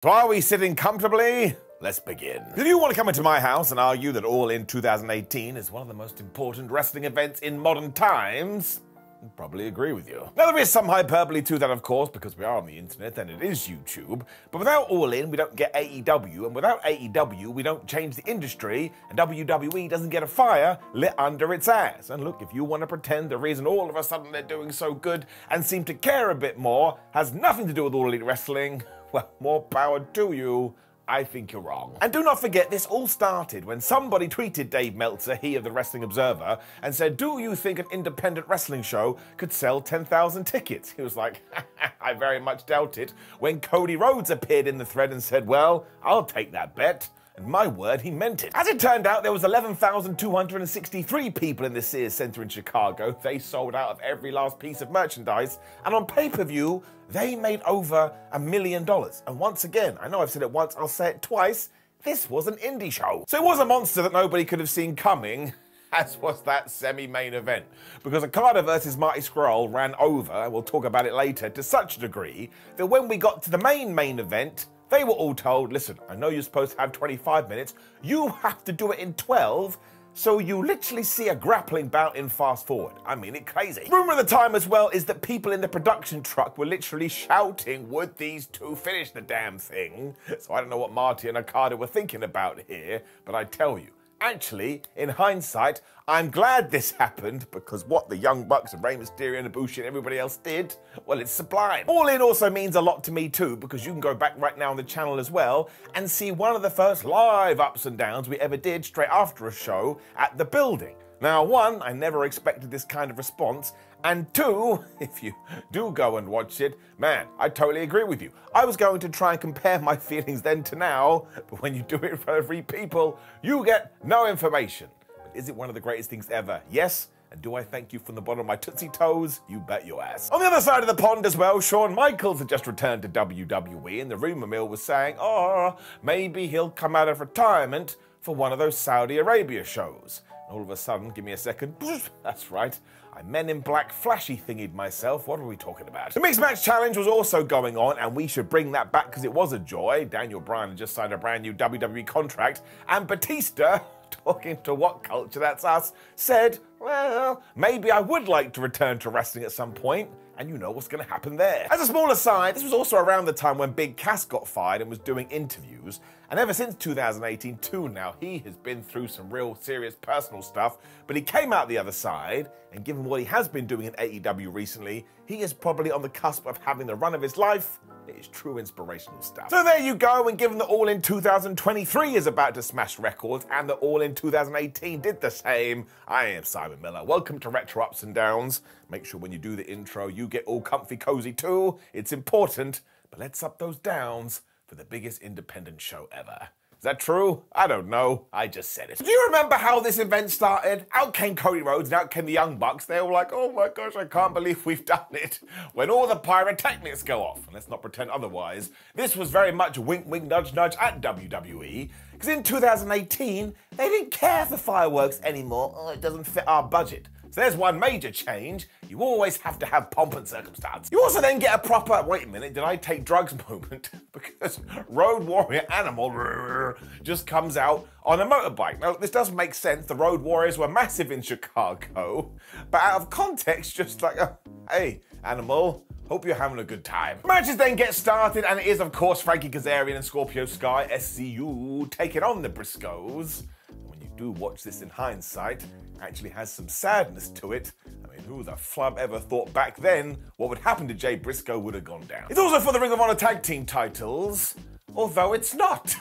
So are we sitting comfortably? Let's begin. If you want to come into my house and argue that All In 2018 is one of the most important wrestling events in modern times, I'd probably agree with you. Now, there is some hyperbole to that, of course, because we are on the internet and it is YouTube, but without All In, we don't get AEW, and without AEW, we don't change the industry, and WWE doesn't get a fire lit under its ass. And look, if you want to pretend the reason all of a sudden they're doing so good and seem to care a bit more has nothing to do with All Elite Wrestling, well, more power to you. I think you're wrong. And do not forget, this all started when somebody tweeted Dave Meltzer, he of the Wrestling Observer, and said, do you think an independent wrestling show could sell 10,000 tickets? He was like, I very much doubt it. When Cody Rhodes appeared in the thread and said, well, I'll take that bet. And my word, he meant it. As it turned out, there was 11,263 people in the Sears Center in Chicago. They sold out of every last piece of merchandise. And on pay-per-view, they made over $1 million. And once again, I know I've said it once, I'll say it twice, this was an indie show. So it was a monster that nobody could have seen coming, as was that semi-main event. Because Okada versus Marty Scurll ran over, we'll talk about it later, to such a degree that when we got to the main event, they were all told, listen, I know you're supposed to have 25 minutes, you have to do it in 12, so you literally see a grappling bout in fast forward. I mean it crazy. Rumor of the time as well is that people in the production truck were literally shouting, would these two finish the damn thing? So I don't know what Marty and Okada were thinking about here, but I tell you, actually, in hindsight, I'm glad this happened because what the Young Bucks and Rey Mysterio and Ibushi and everybody else did, well, it's sublime. All In also means a lot to me too because you can go back right now on the channel as well and see one of the first live ups and downs we ever did straight after a show at the building. Now, one, I never expected this kind of response, and two, if you do go and watch it, man, I totally agree with you. I was going to try and compare my feelings then to now, but when you do it in front of 3 people, you get no information. But is it one of the greatest things ever? Yes. And do I thank you from the bottom of my tootsie toes? You bet your ass. On the other side of the pond as well, Shawn Michaels had just returned to WWE, and the rumor mill was saying, oh, maybe he'll come out of retirement for one of those Saudi Arabia shows. And all of a sudden, give me a second, that's right, I Men in Black flashy thingied myself. What are we talking about? The Mixed Match Challenge was also going on, and we should bring that back because it was a joy. Daniel Bryan had just signed a brand new WWE contract, and Batista, talking to WhatCulture, that's us, said, well, maybe I would like to return to wrestling at some point. And you know what's going to happen there. As a small aside, this was also around the time when Big Cass got fired and was doing interviews. And ever since 2018 too now, he has been through some real serious personal stuff. But he came out the other side, and given what he has been doing in AEW recently, he is probably on the cusp of having the run of his life. It is true inspirational stuff. So there you go, and given that All In 2023 is about to smash records, and that All In 2018 did the same, I am Simon Miller. Welcome to Retro Ups and Downs. Make sure when you do the intro, you get all comfy cozy too. It's important, but let's up those downs for the biggest independent show ever. Is that true? I don't know. I just said it. Do you remember how this event started? Out came Cody Rhodes and out came the Young Bucks. They were like, oh my gosh, I can't believe we've done it. When all the pyrotechnics go off. And let's not pretend otherwise. This was very much wink, wink, nudge, nudge at WWE. Because in 2018, they didn't care for fireworks anymore. Oh, it doesn't fit our budget. So there's one major change. You always have to have pomp and circumstance. You also then get a proper, wait a minute, did I take drugs moment? Because Road Warrior Animal just comes out on a motorbike. Now, this does make sense. The Road Warriors were massive in Chicago. But out of context, just like, hey, Animal, hope you're having a good time. Matches then get started, and it is, of course, Frankie Kazarian and Scorpio Sky, SCU, taking on the Briscoes. When you do watch this in hindsight, actually has some sadness to it. I mean, who the flub ever thought back then what would happen to Jay Briscoe would have gone down? It's also for the Ring of Honor Tag Team titles, although it's not.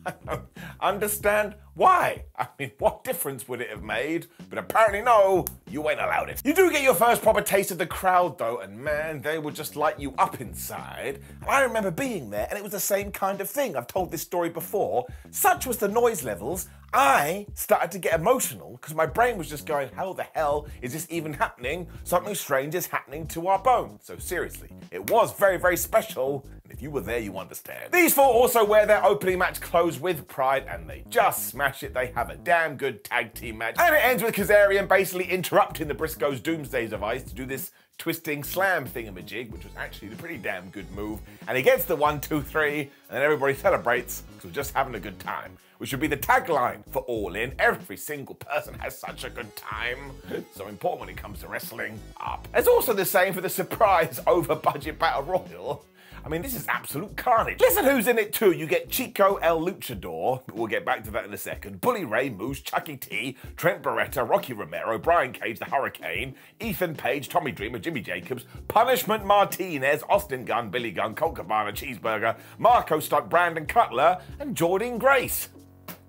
I don't understand why. I mean, what difference would it have made? But apparently no, you ain't allowed it. You do get your first proper taste of the crowd though, and man, they would just light you up inside. And I remember being there, and it was the same kind of thing. I've told this story before. Such was the noise levels, I started to get emotional because my brain was just going, how the hell is this even happening? Something strange is happening to our bones. So seriously, it was very, very special. And if you were there, you understand. These four also wear their opening match clothes with pride, and they just smash it. They have a damn good tag team match. And it ends with Kazarian basically interrupting the Briscoes' Doomsday device to do this twisting slam thingamajig, which was actually a pretty damn good move. And he gets the 1, 2, 3, and then everybody celebrates because we're just having a good time. Which should be the tagline for All In. Every single person has such a good time. So important when it comes to wrestling. Up. It's also the same for the surprise over budget battle royal. I mean, this is absolute carnage. Listen who's in it too. You get Chico El Luchador, but we'll get back to that in a second. Bully Ray, Moose, Chucky T, Trent Beretta, Rocky Romero, Brian Cage, the Hurricane, Ethan Page, Tommy Dreamer, Jimmy Jacobs, Punishment Martinez, Austin Gunn, Billy Gunn, Colt Cabana, Cheeseburger, Marco Stunt, Brandon Cutler, and Jordan Grace.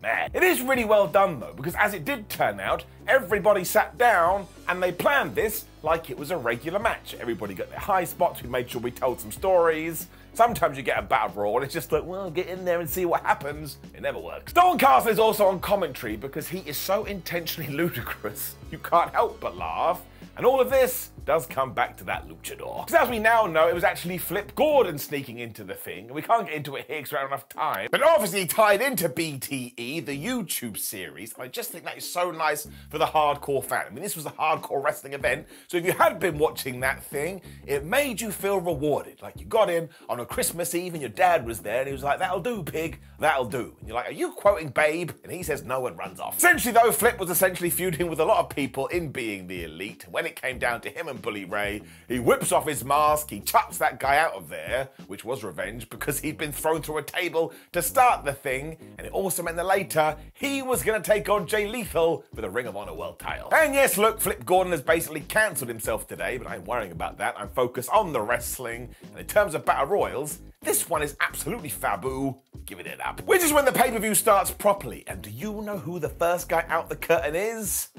Man, it is really well done though, because as it did turn out, everybody sat down and they planned this like it was a regular match. Everybody got their high spots, we made sure we told some stories. Sometimes you get a battle brawl and it's just like, well, get in there and see what happens. It never works. Stormcastle is also on commentary because he is so intentionally ludicrous, you can't help but laugh. And all of this does come back to that luchador. Because as we now know, it was actually Flip Gordon sneaking into the thing. And we can't get into it here because we don't have enough time. But obviously tied into BTE, the YouTube series. And I just think that is so nice for the hardcore fan. I mean, this was a hardcore wrestling event. So if you had been watching that thing, it made you feel rewarded. Like you got in on a Christmas Eve and your dad was there and he was like, that'll do, pig, that'll do. And you're like, are you quoting Babe? And he says no and runs off. Essentially though, Flip was essentially feuding with a lot of people in Being the Elite. And when it came down to him and Bully Ray, he whips off his mask, he chucks that guy out of there, which was revenge because he'd been thrown through a table to start the thing, and it also meant that later he was going to take on Jay Lethal for the Ring of Honor World title. And yes, look, Flip Gordon has basically cancelled himself today, but I ain't worrying about that. I'm focused on the wrestling, and in terms of Battle Royals, this one is absolutely faboo. Give it up. Which is when the pay-per-view starts properly, and do you know who the first guy out the curtain is?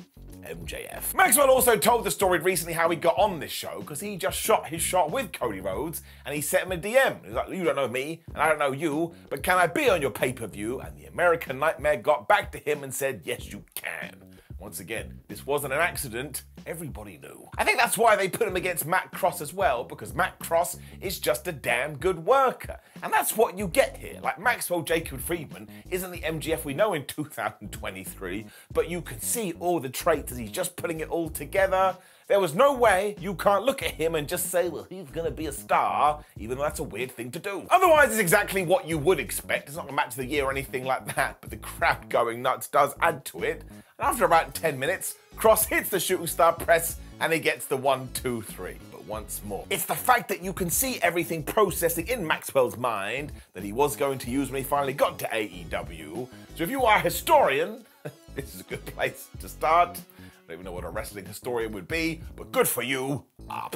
MJF. Maxwell also told the story recently how he got on this show because he just shot his shot with Cody Rhodes and he sent him a DM. He was like, you don't know me and I don't know you, but can I be on your pay-per-view? And the American Nightmare got back to him and said, yes, you can. Once again, this wasn't an accident. Everybody knew. I think that's why they put him against Matt Cross as well, because Matt Cross is just a damn good worker. And that's what you get here. Like Maxwell Jacob Friedman isn't the MGF we know in 2023, but you can see all the traits as he's just putting it all together. There was no way you can't look at him and just say, well, he's gonna be a star, even though that's a weird thing to do. Otherwise, it's exactly what you would expect. It's not a match of the year or anything like that, but the crowd going nuts does add to it. And after about 10 minutes, Cross hits the shooting star press and he gets the 1, 2, 3. But once more, it's the fact that you can see everything processing in Maxwell's mind that he was going to use when he finally got to AEW. So if you are a historian, this is a good place to start. I don't even know what a wrestling historian would be, but good for you.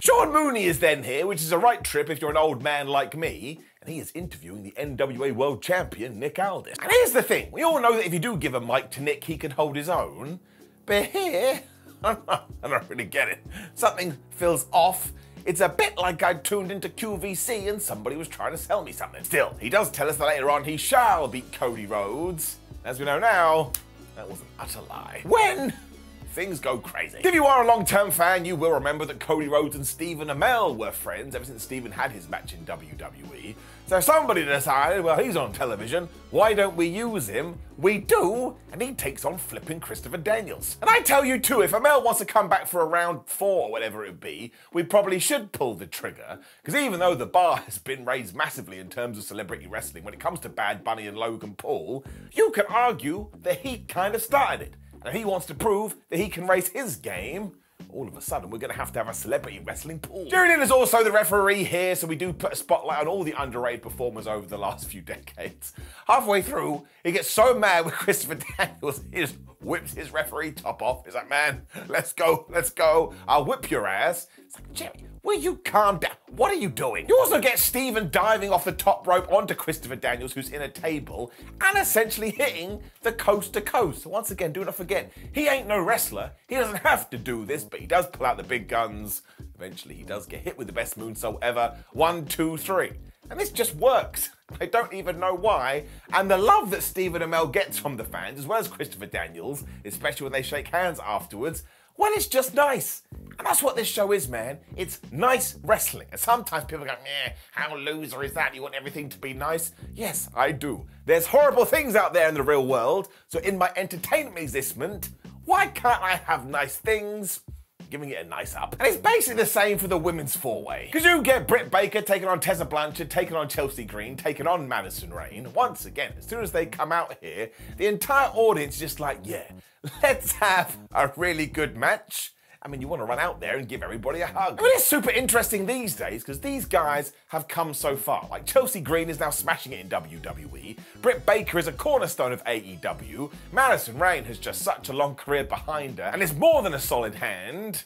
Sean Mooney is then here, which is a right trip if you're an old man like me, and he is interviewing the NWA World Champion, Nick Aldis. And here's the thing, we all know that if you do give a mic to Nick, he can hold his own, but here, I don't really get it. Something feels off. It's a bit like I tuned into QVC and somebody was trying to sell me something. Still, he does tell us that later on he shall beat Cody Rhodes. As we know now, that was an utter lie. When things go crazy. If you are a long-term fan, you will remember that Cody Rhodes and Stephen Amell were friends ever since Stephen had his match in WWE. So somebody decided, well, he's on television, why don't we use him? We do, and he takes on flipping Christopher Daniels. And I tell you too, if Amell wants to come back for a round 4 or whatever it would be, we probably should pull the trigger, because even though the bar has been raised massively in terms of celebrity wrestling when it comes to Bad Bunny and Logan Paul, you can argue that he kind of started it. And if he wants to prove that he can raise his game, all of a sudden we're going to have a celebrity wrestling pool. Jerry is also the referee here, so we do put a spotlight on all the underrated performers over the last few decades. Halfway through, he gets so mad with Christopher Daniels, he just whips his referee top off. He's like, man, let's go, I'll whip your ass. It's like, Jerry, will you calm down? What are you doing? You also get Steven diving off the top rope onto Christopher Daniels, who's in a table, and essentially hitting the coast to coast. So once again, do not forget, he ain't no wrestler. He doesn't have to do this, but he does pull out the big guns. Eventually, he does get hit with the best moonsault ever. 1, 2, 3. And this just works. I don't even know why. And the love that Stephen Amell gets from the fans, as well as Christopher Daniels, especially when they shake hands afterwards, well, it's just nice. And that's what this show is, man. It's nice wrestling. And sometimes people go, meh, how loser is that? You want everything to be nice? Yes, I do. There's horrible things out there in the real world. So in my entertainment existence, why can't I have nice things? giving it a nice up. And it's basically the same for the women's four-way. Because you get Britt Baker taking on Tessa Blanchard, taking on Chelsea Green, taking on Madison Rayne. Once again, as soon as they come out here, the entire audience is just like, yeah, let's have a really good match. I mean, you want to run out there and give everybody a hug. I mean, it's super interesting these days because these guys have come so far. Like, Chelsea Green is now smashing it in WWE. Britt Baker is a cornerstone of AEW. Madison Rayne has just such a long career behind her and is more than a solid hand.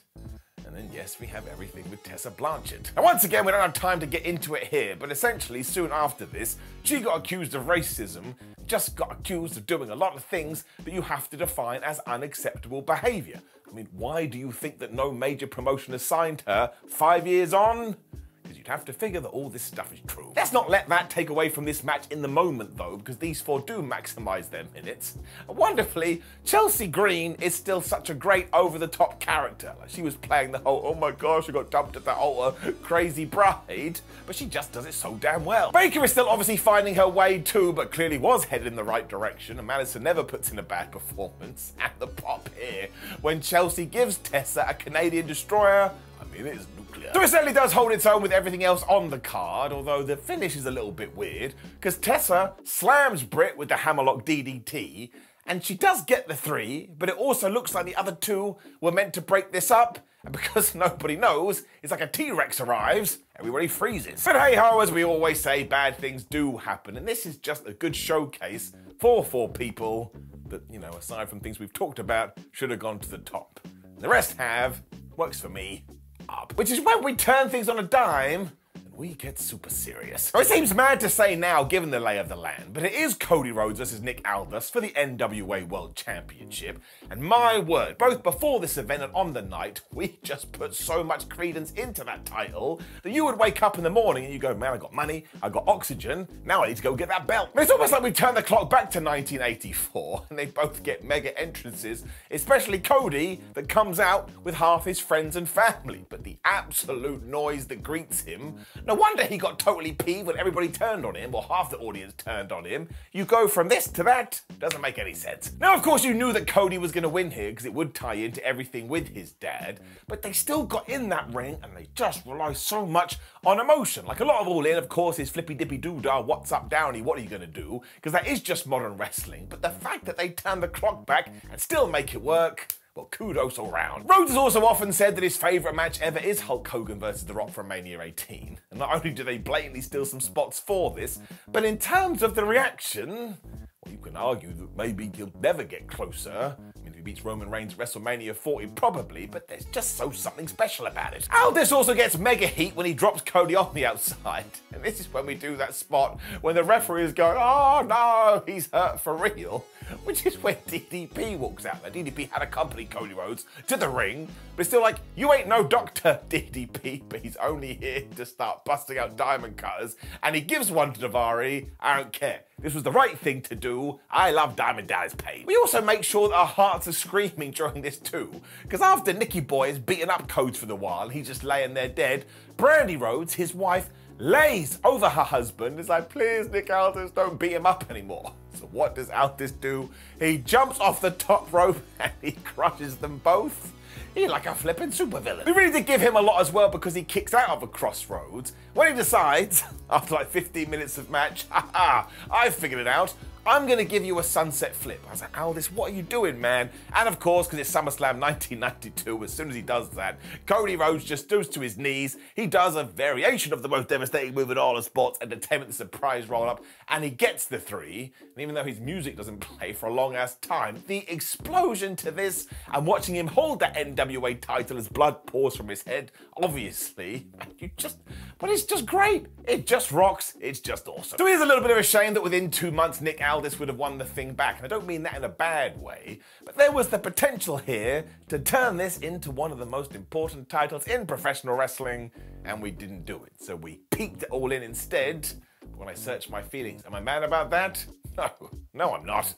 And then, yes, we have everything with Tessa Blanchard. Now, once again, we don't have time to get into it here, but essentially, soon after this, she got accused of racism, just got accused of doing a lot of things that you have to define as unacceptable behavior. I mean, why do you think that no major promotion has signed her 5 years on? Because you'd have to figure that all this stuff is true. Let's not let that take away from this match in the moment, though, because these four do maximize their minutes. Wonderfully, Chelsea Green is still such a great over-the-top character. Like, she was playing the whole, oh my gosh, I got dumped at the altar, crazy bride, but she just does it so damn well. Baker is still obviously finding her way too, but clearly was headed in the right direction, and Madison never puts in a bad performance. And the pop here, when Chelsea gives Tessa a Canadian destroyer, I mean, it is nuclear. So it certainly does hold its own with everything else on the card, although the finish is a little bit weird, because Tessa slams Britt with the hammerlock DDT, and she does get the 3, but it also looks like the other 2 were meant to break this up, and because nobody knows, it's like a T-Rex arrives, everybody freezes. But hey-ho, as we always say, bad things do happen, and this is just a good showcase for 4 people that, you know, aside from things we've talked about, should have gone to the top. The rest have, works for me, up. Which is when we turn things on a dime and we get super serious. It seems mad to say now, given the lay of the land, but it is Cody Rhodes versus Nick Aldis for the NWA World Championship. And my word, both before this event and on the night, we just put so much credence into that title that you would wake up in the morning and you go, man, I got money, I got oxygen, now I need to go get that belt. But it's almost like we turn the clock back to 1984 and they both get mega entrances, especially Cody, that comes out with half his friends and family. But the absolute noise that greets him, no wonder he got totally peeved when everybody turned on him, or half the audience turned on him. You go from this to that, doesn't make any sense. Now, of course, you knew that Cody was going to win here because it would tie into everything with his dad, but they still got in that ring and they just rely so much on emotion. Like a lot of All In, of course, is flippy dippy doo-dah, what's up, downy, what are you going to do? Because that is just modern wrestling, but the fact that they turn the clock back and still make it work, well, kudos all round. Rhodes has also often said that his favourite match ever is Hulk Hogan versus The Rock from Mania 18. And not only do they blatantly steal some spots for this, but in terms of the reaction, well, you can argue that maybe he'll never get closer. I mean, if he beats Roman Reigns at WrestleMania 40, probably, but there's just something special about it. Aldis also gets mega heat when he drops Cody on the outside. And this is when we do that spot when the referee is going, oh no, he's hurt for real. Which is when DDP walks out. Now, DDP had accompanied Cody Rhodes to the ring, but it's still like, you ain't no doctor, DDP, but he's only here to start busting out diamond cutters, and he gives one to Daivari. I don't care. This was the right thing to do. I love Diamond Dallas Page. We also make sure that our hearts are screaming during this too, because after Nicky Boy has beaten up Codes for the while, he's just laying there dead, Brandi Rhodes, his wife, lays over her husband. It's like, please, Nick Aldis, don't beat him up anymore. So what does Aldis do? He jumps off the top rope and he crushes them both. He's like a flippin' supervillain. We really did give him a lot as well because he kicks out of a crossroads when he decides, after like 15 minutes of match, haha, I've figured it out. I'm going to give you a sunset flip. I was like, Aldis, what are you doing, man? And of course, because it's SummerSlam 1992, as soon as he does that, Cody Rhodes just goes to his knees. He does a variation of the most devastating move in all of sports, entertainment, the surprise roll-up, and he gets the 3. And even though his music doesn't play for a long-ass time, the explosion to this, and watching him hold that NWA title as blood pours from his head, obviously, but it's just great. It just rocks. It's just awesome. So it is a little bit of a shame that within 2 months, Nick Aldis would have won the thing back. And I don't mean that in a bad way, but there was the potential here to turn this into one of the most important titles in professional wrestling, and we didn't do it. So we peaked it all in instead. But when I searched my feelings, am I mad about that? No, I'm not.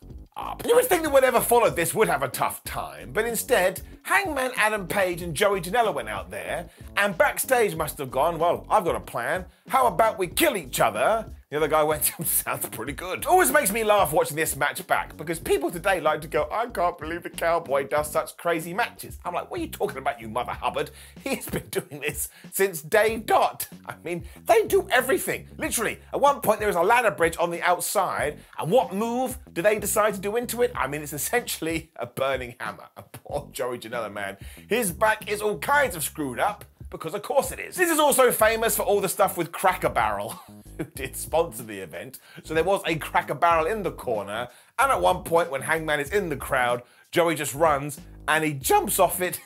You would think that whatever followed this would have a tough time, but instead, Hangman, Adam Page and Joey Janela went out there, and backstage must have gone, well, I've got a plan. How about we kill each other, The other guy went, sounds pretty good. It always makes me laugh watching this match back because people today like to go, I can't believe the Cowboy does such crazy matches. I'm like, what are you talking about, you Mother Hubbard? He's been doing this since day dot. I mean, they do everything. Literally, at one point there was a ladder bridge on the outside, and what move do they decide to do into it? I mean, it's essentially a burning hammer. And poor Joey Janela, man. His back is all kinds of screwed up. Because of course it is. This is also famous for all the stuff with Cracker Barrel, who did sponsor the event. So there was a Cracker Barrel in the corner, and at one point when Hangman is in the crowd, Joey just runs and he jumps off it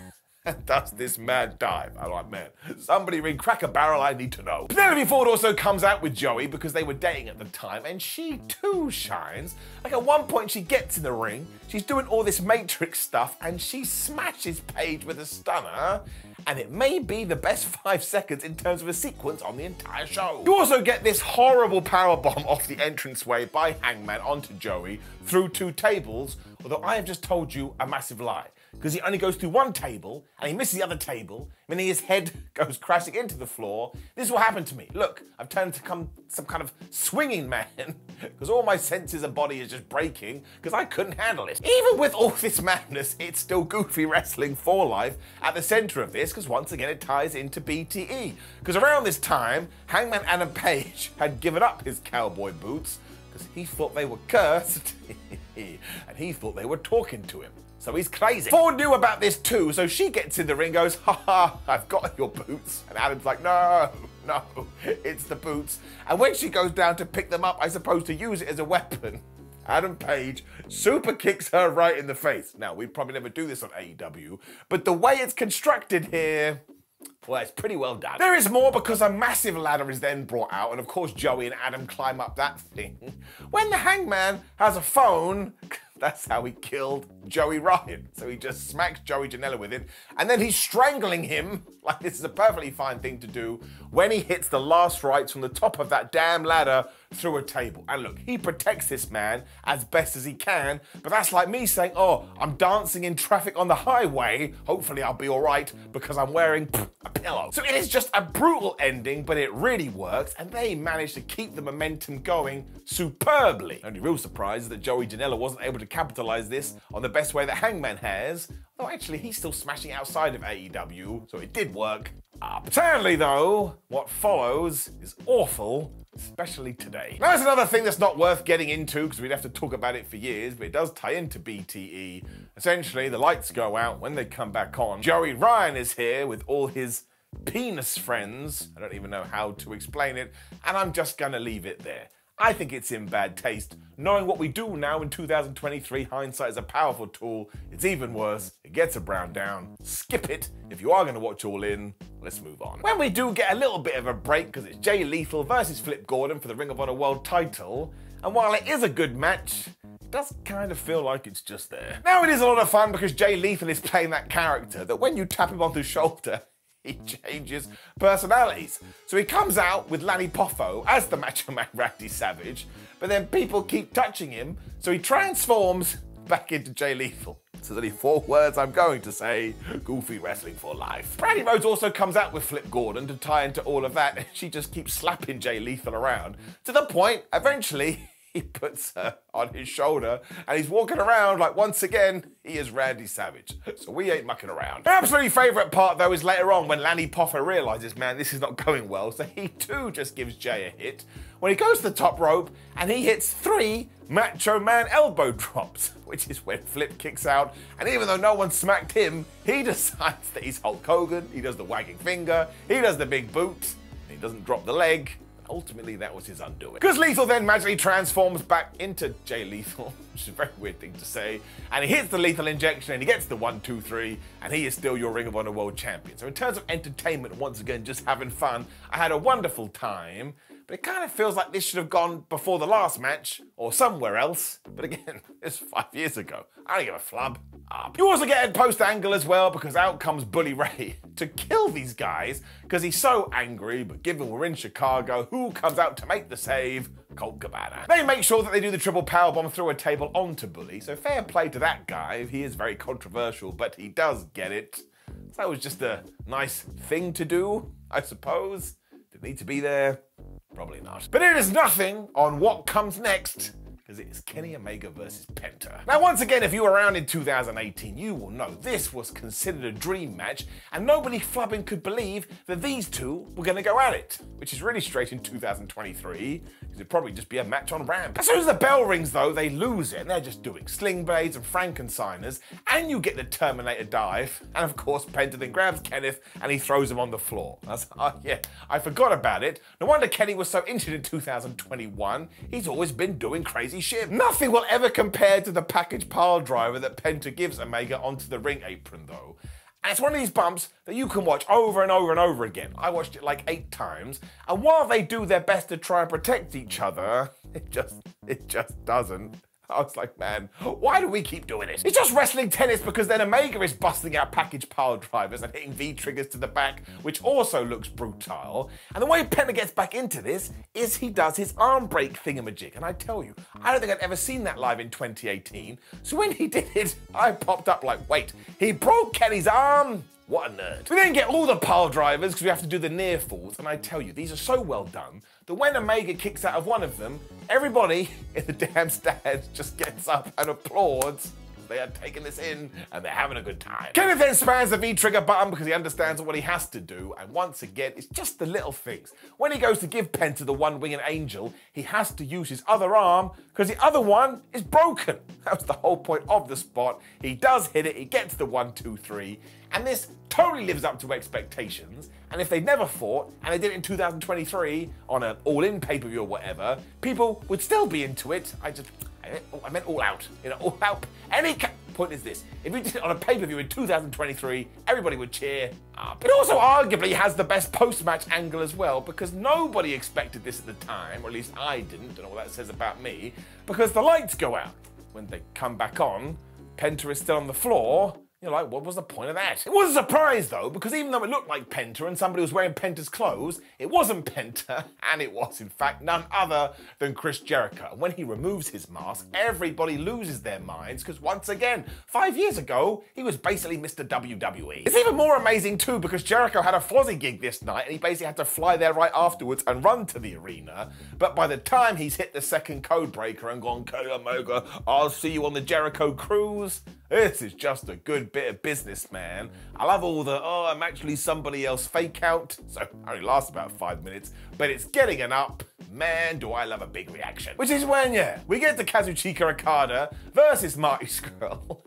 and does this mad dive. I'm like, man, somebody ring Cracker Barrel, I need to know. Penelope Ford also comes out with Joey because they were dating at the time, and she too shines. Like at one point she gets in the ring, she's doing all this Matrix stuff, and she smashes Paige with a stunner, and it may be the best 5 seconds in terms of a sequence on the entire show. You also get this horrible powerbomb off the entranceway by Hangman onto Joey through 2 tables, although I have just told you a massive lie. Because he only goes through 1 table, and he misses the other table, meaning his head goes crashing into the floor. This is what happened to me. Look, I've turned to some kind of swinging man, because all my senses and body is just breaking, because I couldn't handle it. Even with all this madness, it's still goofy wrestling for life at the center of this, because once again it ties into BTE. Because around this time, Hangman Adam Page had given up his cowboy boots, because he thought they were cursed, and he thought they were talking to him. So he's crazy. Ford knew about this too, so she gets in the ring, goes, ha ha, I've got your boots. And Adam's like, no, it's the boots. And when she goes down to pick them up, I suppose to use it as a weapon, Adam Page super kicks her right in the face. Now, we'd probably never do this on AEW, but the way it's constructed here, well, it's pretty well done. There is more because a massive ladder is then brought out, and of course Joey and Adam climb up that thing. When the Hangman has a phone, that's how he killed Joey Ryan. So he just smacks Joey Janela with it, and then he's strangling him, like this is a perfectly fine thing to do, when he hits the last rights from the top of that damn ladder through a table. And look, he protects this man as best as he can, but that's like me saying, oh, I'm dancing in traffic on the highway, hopefully I'll be all right because I'm wearing a pillow. So it is just a brutal ending, but it really works, and they managed to keep the momentum going superbly. Only real surprise is that Joey Janela wasn't able to capitalize this on the best way that Hangman has, though actually he's still smashing outside of AEW, so it did work up. Sadly though, what follows is awful, especially today. Now there's another thing that's not worth getting into because we'd have to talk about it for years, but it does tie into BTE. Essentially, the lights go out. When they come back on, Joey Ryan is here with all his penis friends. I don't even know how to explain it, and I'm just gonna leave it there. I think it's in bad taste. Knowing what we do now in 2023, hindsight is a powerful tool. It's even worse, it gets a brown down. Skip it. If you are going to watch All In, let's move on. When we do get a little bit of a break, because it's Jay Lethal versus Flip Gordon for the Ring of Honor World title, and while it is a good match, it does kind of feel like it's just there. Now it is a lot of fun because Jay Lethal is playing that character that when you tap him on the shoulder, he changes personalities. So he comes out with Lanny Poffo as the Macho Man Randy Savage, but then people keep touching him, so he transforms back into Jay Lethal. So there's only 4 words I'm going to say: goofy wrestling for life. Brandy Rhodes also comes out with Flip Gordon to tie into all of that. She just keeps slapping Jay Lethal around, to the point, eventually, he puts her on his shoulder and he's walking around like, once again, he is Randy Savage. So we ain't mucking around. My absolutely favourite part though is later on when Lanny Poffo realises, man, this is not going well. So he too just gives Jay a hit when he goes to the top rope and he hits 3 Macho Man elbow drops, which is when Flip kicks out. And even though no one smacked him, he decides that he's Hulk Hogan. He does the wagging finger, he does the big boot, and he doesn't drop the leg. Ultimately, that was his undoing. Because Lethal then magically transforms back into Jay Lethal, which is a very weird thing to say, and he hits the lethal injection and he gets the 1, 2, 3, and he is still your Ring of Honor World Champion. So in terms of entertainment, once again, just having fun, I had a wonderful time, but it kind of feels like this should have gone before the last match, or somewhere else. But again, it's 5 years ago. I don't give a flub. Up. You also get a post angle as well, because out comes Bully Ray to kill these guys because he's so angry, but given we're in Chicago, who comes out to make the save? Colt Cabana. They make sure that they do the triple powerbomb through a table onto Bully, so fair play to that guy. He is very controversial, but he does get it. So that was just a nice thing to do, I suppose. Didn't need to be there. Probably not. But it is nothing on what comes next, because it is Kenny Omega versus Penta. Now, once again, if you were around in 2018, you will know this was considered a dream match, and nobody flubbing could believe that these two were going to go at it, which is really straight in 2023, because it'd probably just be a match on ramp. As soon as the bell rings, though, they lose it, and they're just doing sling blades and Frankensteiners, and you get the Terminator dive, and of course, Penta then grabs Kenneth, and he throws him on the floor. I was like, oh yeah, I forgot about it. No wonder Kenny was so injured in 2021. He's always been doing crazy shit. Nothing will ever compare to the package pile driver that Penta gives Omega onto the ring apron, though. And it's one of these bumps that you can watch over and over and over again. I watched it like 8 times, and while they do their best to try and protect each other, it just doesn't. I was like, man, why do we keep doing it? It's just wrestling tennis, because then Omega is busting out package pile drivers and hitting V-triggers to the back, which also looks brutal. And the way Penta gets back into this is he does his arm break thingamajig. And I tell you, I don't think I'd ever seen that live in 2018. So when he did it, I popped up like, wait, he broke Kenny's arm? What a nerd. We then get all the pile drivers because we have to do the near falls, and I tell you, these are so well done that when Omega kicks out of one of them, everybody in the damn stands just gets up and applauds. They are taking this in and they're having a good time. Kenneth then spams the V-trigger button because he understands what he has to do, and once again, it's just the little things. When he goes to give Penta the one-winged angel, he has to use his other arm because the other one is broken. That was the whole point of the spot. He does hit it, he gets the 1, 2, 3, and this totally lives up to expectations. And if they'd never fought, and they did it in 2023 on an all-in pay-per-view or whatever, people would still be into it. I meant all out. You know, all out. Point is this: if we did it on a pay-per-view in 2023, everybody would cheer up. It also arguably has the best post-match angle as well, because nobody expected this at the time, or at least I didn't. Don't know what that says about me. Because the lights go out. When they come back on, Penta is still on the floor. You're like, what was the point of that? It was a surprise, though, because even though it looked like Penta and somebody was wearing Penta's clothes, it wasn't Penta, and it was, in fact, none other than Chris Jericho. And when he removes his mask, everybody loses their minds, because once again, 5 years ago, he was basically Mr. WWE. It's even more amazing, too, because Jericho had a Fozzy gig this night, and he basically had to fly there right afterwards and run to the arena. But by the time he's hit the second code breaker and gone, Cody Omega, I'll see you on the Jericho cruise, this is just a good bit of business, man. I love all the, oh, I'm actually somebody else fake out. So it only lasts about 5 minutes, but it's getting an up. Man, do I love a big reaction. Which is when, we get to Kazuchika Okada versus Marty Scurll.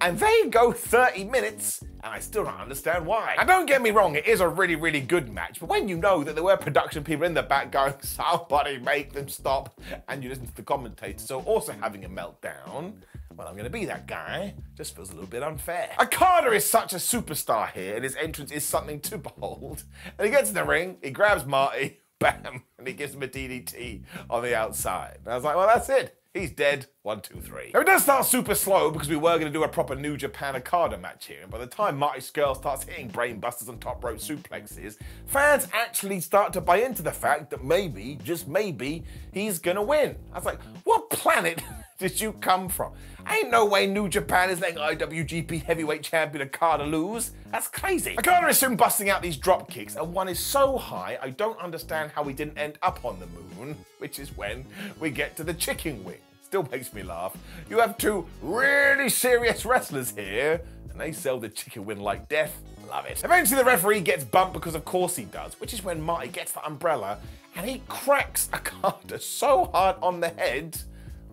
And they go 30 minutes, and I still don't understand why. And don't get me wrong, it is a really, really good match, but when you know that there were production people in the back going, somebody make them stop, and you listen to the commentators, so also having a meltdown, well, I'm gonna be that guy, just feels a little bit unfair. Okada is such a superstar here, and his entrance is something to behold. And he gets in the ring, he grabs Marty, bam, and he gives him a DDT on the outside. And I was like, well, that's it. He's dead. 1, 2, 3. Now, it does start super slow because we were going to do a proper New Japan Okada match here. And by the time Marty Scurll starts hitting brainbusters and top rope suplexes, fans actually start to buy into the fact that maybe, just maybe, he's going to win. I was like, what planet did you come from? Ain't no way New Japan is letting IWGP Heavyweight Champion Okada lose. That's crazy. Okada is soon busting out these drop kicks, and one is so high, I don't understand how we didn't end up on the moon, which is when we get to the chicken wing. Still makes me laugh. You have two really serious wrestlers here, and they sell the chicken wing like death. Love it. Eventually the referee gets bumped because of course he does, which is when Marty gets the umbrella and he cracks Okada so hard on the head.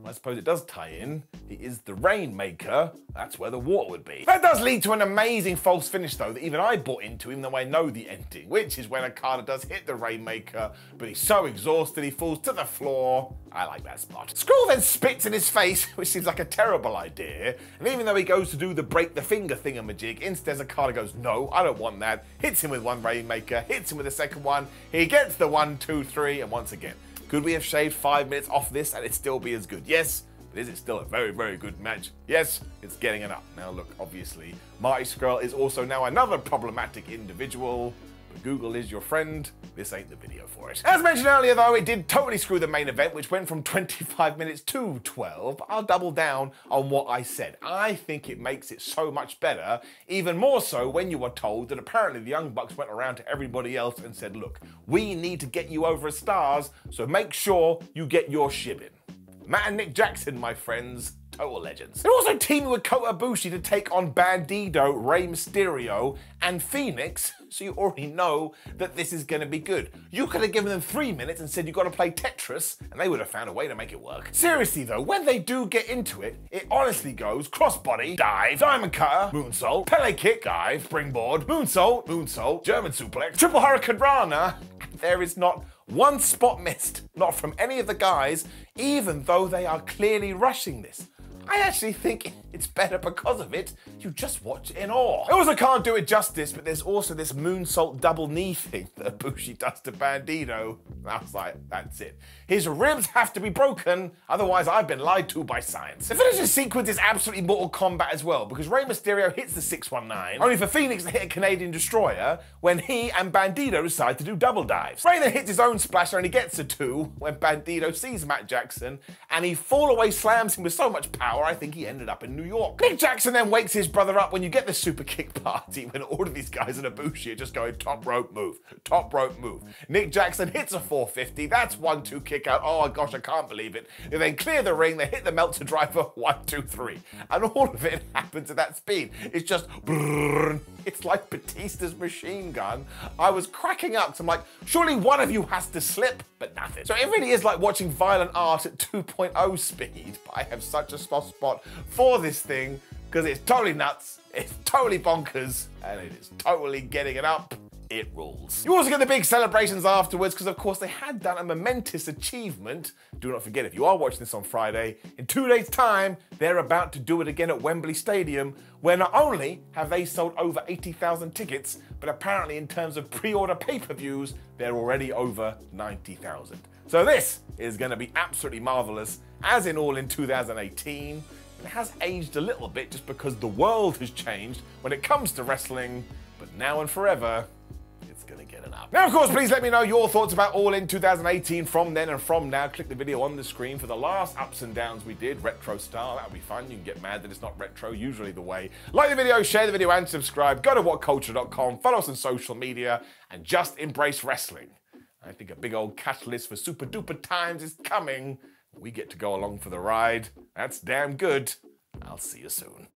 Well, I suppose it does tie in. He is the Rainmaker. That's where the water would be. That does lead to an amazing false finish, though, that even I bought into, even though I know the ending, which is when Okada does hit the Rainmaker, but he's so exhausted he falls to the floor. I like that spot. Scurll then spits in his face, which seems like a terrible idea, and even though he goes to do the break the finger thingamajig, instead Okada goes, no, I don't want that, hits him with one Rainmaker, hits him with the second one, he gets the 1, 2, 3, and once again, could we have shaved 5 minutes off this and it'd still be as good? Yes. But is it still a very, very good match? Yes, it's getting it up. Now look, obviously, Marty Scurll is also now another problematic individual. But Google is your friend. This ain't the video for it. As mentioned earlier though, it did totally screw the main event, which went from 25 minutes to 12. I'll double down on what I said. I think it makes it so much better, even more so when you are told that apparently the Young Bucks went around to everybody else and said, look, we need to get you over as stars, so make sure you get your shibbing. Matt and Nick Jackson, my friends, total legends. They're also teaming with Kota Ibushi to take on Bandido, Rey Mysterio, and Fénix, so you already know that this is going to be good. You could have given them 3 minutes and said you've got to play Tetris, and they would have found a way to make it work. Seriously though, when they do get into it, it honestly goes crossbody, dive, diamond cutter, moonsault, Pele kick, dive, springboard, moonsault, moonsault, German suplex, triple hurricane rana. There is not one spot missed, not from any of the guys, even though they are clearly rushing this. I actually think it's better because of it. You just watch it in awe. I also can't do it justice, but there's also this moonsault double knee thing that Ibushi does to Bandido. And I was like, that's it. His ribs have to be broken, otherwise I've been lied to by science. The finishing sequence is absolutely Mortal Kombat as well, because Rey Mysterio hits the 619, only for Fénix to hit a Canadian Destroyer when he and Bandido decide to do double dives. Rey then hits his own splasher and he gets a 2 when Bandido sees Matt Jackson, and he fall away slams him with so much power I think he ended up in New York. Nick Jackson then wakes his brother up when you get the super kick party when all of these guys in Ibushi are just going top rope move, top rope move. Nick Jackson hits a 450, that's 1-2 kick out, oh gosh I can't believe it. They then clear the ring, they hit the Meltzer driver, 1-2-3. And all of it happens at that speed. It's just brrrr. It's like Batista's machine gun. I was cracking up because I'm like, surely one of you has to slip, but nothing. So it really is like watching violent art at 2.0 speed, but I have such a soft spot for this thing because it's totally nuts, it's totally bonkers, and it is totally getting it up. It rules. You also get the big celebrations afterwards because, of course, they had done a momentous achievement. Do not forget, if you are watching this on Friday, in 2 days' time, they're about to do it again at Wembley Stadium, where not only have they sold over 80,000 tickets, but apparently in terms of pre-order pay-per-views, they're already over 90,000. So this is going to be absolutely marvelous, as in All In 2018. It has aged a little bit just because the world has changed when it comes to wrestling, but now and forever, gonna get it up. Now, of course, please let me know your thoughts about All In 2018 from then and from now. Click the video on the screen for the last ups and downs we did, retro style. That'll be fun. You can get mad that it's not retro, usually the way. Like the video, share the video, and subscribe. Go to WhatCulture.com, follow us on social media, and just embrace wrestling. I think a big old catalyst for super duper times is coming. We get to go along for the ride. That's damn good. I'll see you soon.